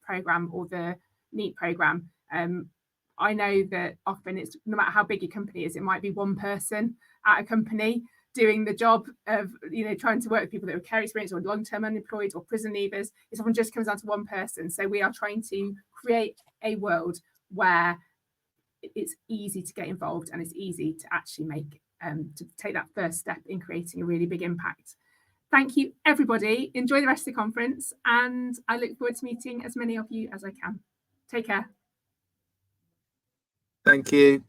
programme or the NEET programme. I know that often it's, no matter how big your company is, it might be one person at a company doing the job of, you know, trying to work with people that have care experience or long-term unemployed or prison leavers. It often just comes down to one person. So we are trying to create a world where it's easy to get involved and it's easy to actually make to take that first step in creating a really big impact. Thank you, everybody. Enjoy the rest of the conference, and I look forward to meeting as many of you as I can. Take care. Thank you.